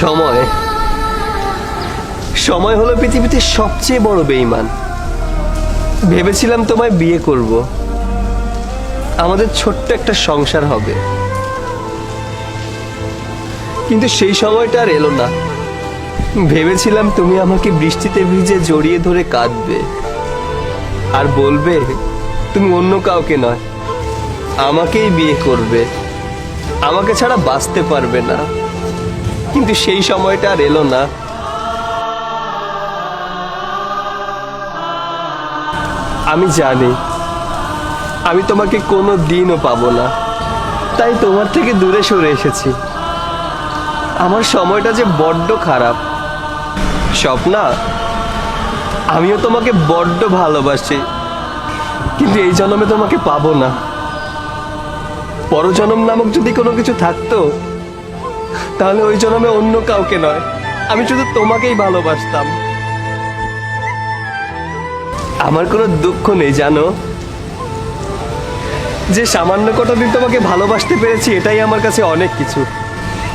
সময় সময় হলো পৃথিবীতে সবচেয়ে বড় বেঈমান। ভেবেছিলাম তোমায় বিয়ে করব, আমাদের ছোট্ট একটা সংসার হবে, কিন্তু সেই সময়টা আর এলো না। ভেবেছিলাম তুমি আমাকে বৃষ্টিতে ভিজে জড়িয়ে ধরে কাঁদবে আর বলবে তুমি অন্য কাউকে নয়, আমাকেই বিয়ে করবে, আমাকে ছাড়া বাঁচতে পারবে না। কিন্তু সেই সময়টা আর এলো না। আমি জানি আমি তোমাকে কোনো দিনও পাবো না, তাই তোমার থেকে দূরে সরে এসেছি। আমার সময়টা যে বড্ড খারাপ। স্বপ্না, আমিও তোমাকে বড্ড ভালোবাসি, কিন্তু এই জন্মে তোমাকে পাবো না। পরজন্ম নামক যদি কোনো কিছু থাকতো, তাহলে ওই জন্মে অন্য কাউকে নয়, আমি শুধু তোমাকেই ভালোবাসতাম। আমার কোনো দুঃখ নেই জানো, যে সামান্য কটা দিন তোমাকে ভালোবাসতে পেরেছি, এটাই আমার কাছে অনেক কিছু।